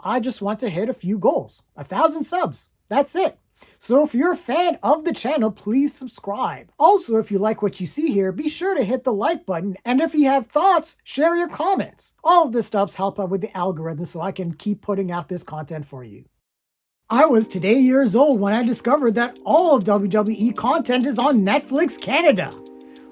I just want to hit a few goals. 1,000 subs. That's it. So if you're a fan of the channel, please subscribe. Also, if you like what you see here, be sure to hit the like button. And if you have thoughts, share your comments. All of this stuff's help out with the algorithm so I can keep putting out this content for you. I was today years old when I discovered that all WWE content is on Netflix Canada.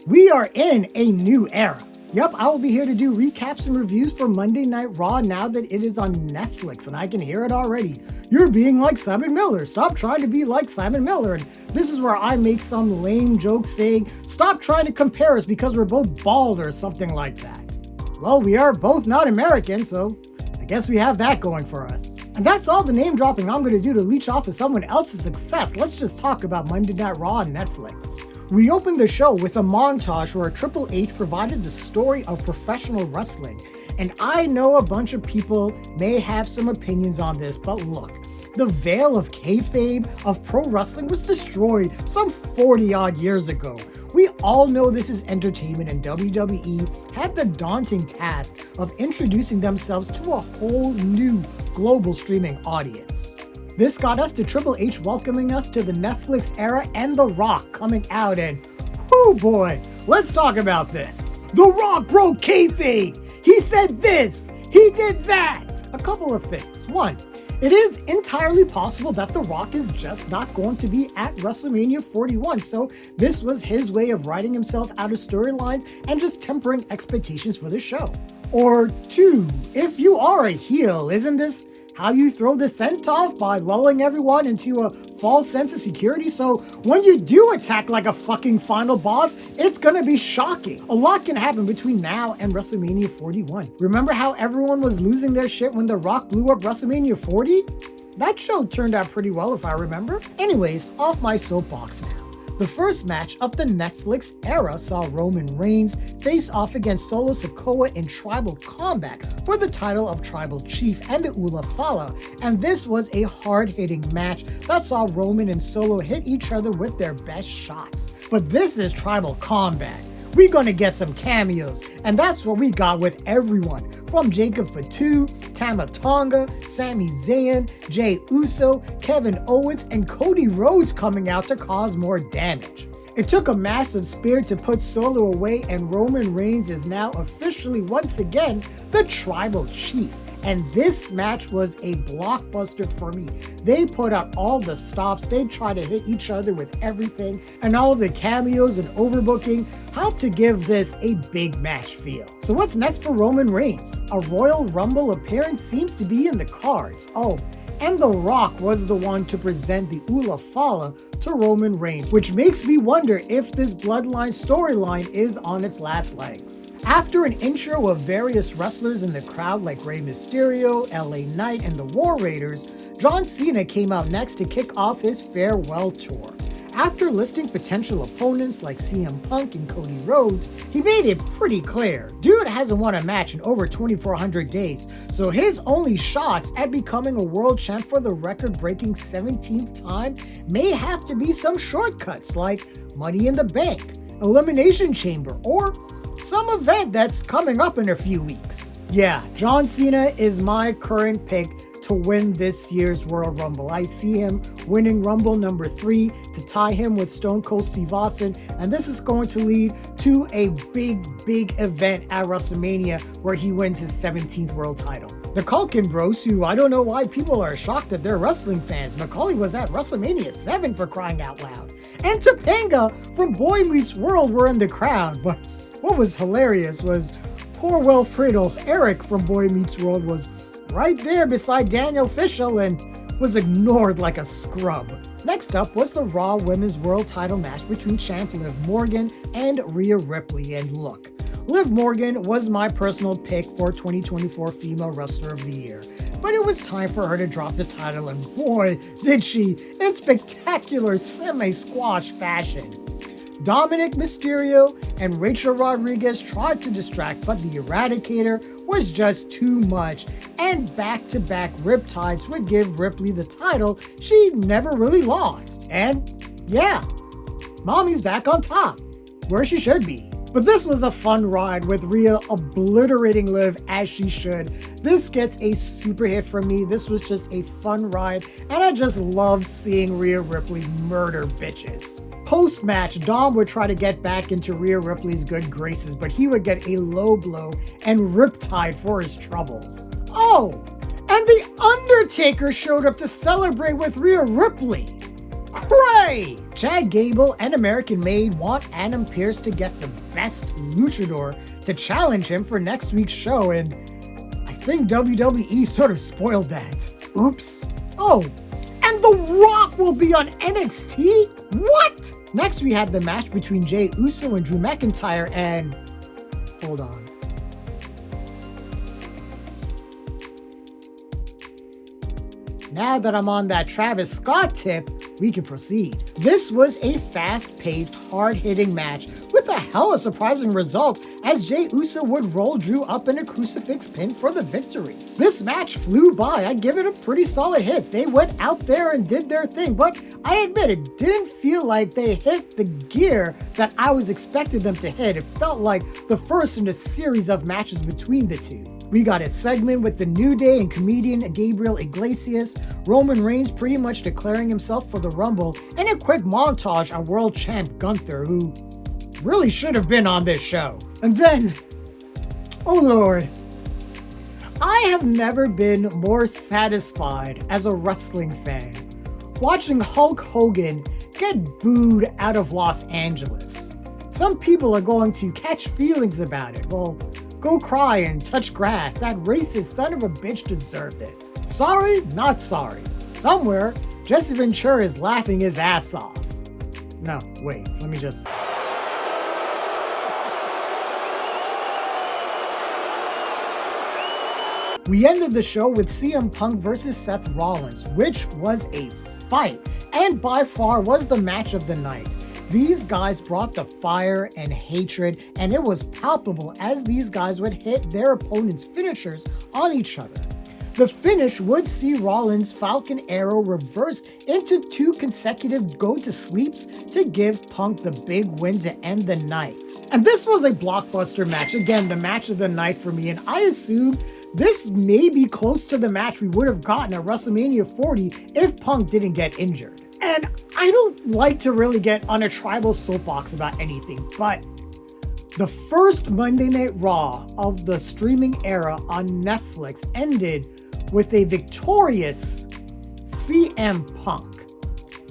We are in a new era. Yep, I will be here to do recaps and reviews for Monday Night Raw now that it is on Netflix, and I can hear it already. You're being like Simon Miller. Stop trying to be like Simon Miller. And this is where I make some lame joke saying, stop trying to compare us because we're both bald or something like that. Well, we are both not American, so I guess we have that going for us. And that's all the name dropping I'm going to do to leech off of someone else's success. Let's just talk about Monday Night Raw on Netflix. We opened the show with a montage where Triple H provided the story of professional wrestling. And I know a bunch of people may have some opinions on this, but look, the veil of kayfabe of pro wrestling was destroyed some 40 odd years ago. We all know this is entertainment, and WWE had the daunting task of introducing themselves to a whole new global streaming audience. This got us to Triple H welcoming us to the Netflix era and The Rock coming out, and whoo boy, let's talk about this. The Rock broke kayfabe. He said this, he did that. A couple of things. One, it is entirely possible that The Rock is just not going to be at WrestleMania 41, so this was his way of writing himself out of storylines and just tempering expectations for the show. Or two, if you are a heel, isn't this how you throw the scent off by lulling everyone into a false sense of security? So when you do attack like a fucking final boss, it's gonna be shocking. A lot can happen between now and WrestleMania 41. Remember how everyone was losing their shit when The Rock blew up WrestleMania 40? That show turned out pretty well if I remember. Anyways, off my soapbox now. The first match of the Netflix era saw Roman Reigns face off against Solo Sikoa in tribal combat for the title of Tribal Chief and the Ula Fala, and this was a hard-hitting match that saw Roman and Solo hit each other with their best shots. But this is tribal combat. We're gonna get some cameos, and that's what we got with everyone, from Jacob Fatu, Tama Tonga, Sami Zayn, Jey Uso, Kevin Owens, and Cody Rhodes coming out to cause more damage. It took a massive spear to put Solo away, and Roman Reigns is now officially once again the Tribal Chief. And this match was a blockbuster for me. They put out all the stops, they tried to hit each other with everything, and all of the cameos and overbooking helped to give this a big match feel. So what's next for Roman Reigns? A Royal Rumble appearance seems to be in the cards. Oh, and The Rock was the one to present the Ula Fala to Roman Reigns, which makes me wonder if this bloodline storyline is on its last legs. After an intro of various wrestlers in the crowd like Rey Mysterio, LA Knight, and the War Raiders, John Cena came out next to kick off his farewell tour. After listing potential opponents like CM Punk and Cody Rhodes, he made it pretty clear. Dude hasn't won a match in over 2,400 days, so his only shots at becoming a world champ for the record-breaking 17th time may have to be some shortcuts like Money in the Bank, Elimination Chamber, or some event that's coming up in a few weeks. Yeah, John Cena is my current pick to win this year's Royal Rumble. I see him winning Rumble number 3 to tie him with Stone Cold Steve Austin, and this is going to lead to a big event at WrestleMania where he wins his 17th world title. The Culkin Bros, who I don't know why people are shocked that they're wrestling fans. Macaulay was at WrestleMania 7 for crying out loud. And Topanga from Boy Meets World were in the crowd, but what was hilarious was poor Wilfredo Eric from Boy Meets World was right there beside Daniel Fishel and was ignored like a scrub. Next up was the Raw Women's World Title match between champ Liv Morgan and Rhea Ripley, and look, Liv Morgan was my personal pick for 2024 Female Wrestler of the Year, but it was time for her to drop the title, and boy, did she, in spectacular semi-squash fashion. Dominic Mysterio and Rachel Rodriguez tried to distract, but the Eradicator was just too much, and back-to-back riptides would give Ripley the title she never really lost. And yeah, Mommy's back on top, where she should be. But this was a fun ride with Rhea obliterating Liv as she should. This gets a super hit from me. This was just a fun ride, and I just love seeing Rhea Ripley murder bitches. Post-match, Dom would try to get back into Rhea Ripley's good graces, but he would get a low blow and riptide for his troubles. Oh, and The Undertaker showed up to celebrate with Rhea Ripley. Cray! Chad Gable and American Made want Adam Pearce to get the best luchador to challenge him for next week's show, and I think WWE sort of spoiled that. Oops. Oh, and The Rock will be on NXT? What? Next we had the match between Jey Uso and Drew McIntyre, and hold on. Now that I'm on that Travis Scott tip, we can proceed. This was a fast-paced, hard-hitting match with a hella surprising result as Jey Uso would roll Drew up in a crucifix pin for the victory. This match flew by. I'd give it a pretty solid hit. They went out there and did their thing, but I admit it didn't feel like they hit the gear that I was expecting them to hit. It felt like the first in a series of matches between the two. We got a segment with the New Day and comedian Gabriel Iglesias, Roman Reigns pretty much declaring himself for the Rumble, and a quick montage on world champ Gunther, who really should have been on this show. And then, oh Lord, I have never been more satisfied as a wrestling fan watching Hulk Hogan get booed out of Los Angeles. Some people are going to catch feelings about it. Well, go cry and touch grass. That racist son of a bitch deserved it. Sorry, not sorry. Somewhere, Jesse Ventura is laughing his ass off. No, wait, let me just... We ended the show with CM Punk versus Seth Rollins, which was a fight, and by far was the match of the night. These guys brought the fire and hatred, and it was palpable as these guys would hit their opponents' finishers on each other. The finish would see Rollins' Falcon Arrow reversed into 2 consecutive go-to-sleeps to give Punk the big win to end the night. And this was a blockbuster match, again, the match of the night for me, and I assume this may be close to the match we would have gotten at WrestleMania 40 if Punk didn't get injured. And I don't like to really get on a tribal soapbox about anything, but the first Monday Night Raw of the streaming era on Netflix ended with a victorious CM Punk.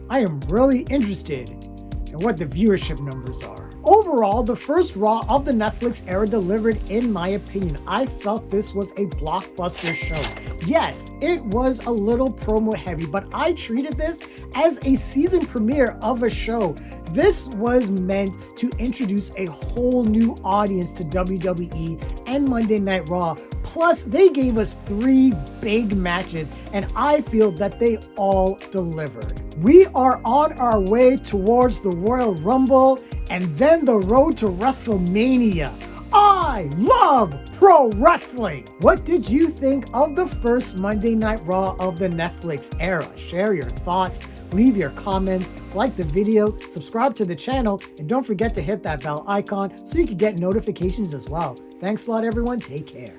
I am really interested in what the viewership numbers are. Overall, the first Raw of the Netflix era delivered in my opinion. I felt this was a blockbuster show. Yes, it was a little promo heavy, but I treated this as a season premiere of a show. This was meant to introduce a whole new audience to WWE and Monday Night Raw. Plus, they gave us 3 big matches, and I feel that they all delivered. We are on our way towards the Royal Rumble and then the road to WrestleMania. I love pro wrestling! What did you think of the first Monday Night Raw of the Netflix era? Share your thoughts, leave your comments, like the video, subscribe to the channel, and don't forget to hit that bell icon so you can get notifications as well. Thanks a lot, everyone. Take care.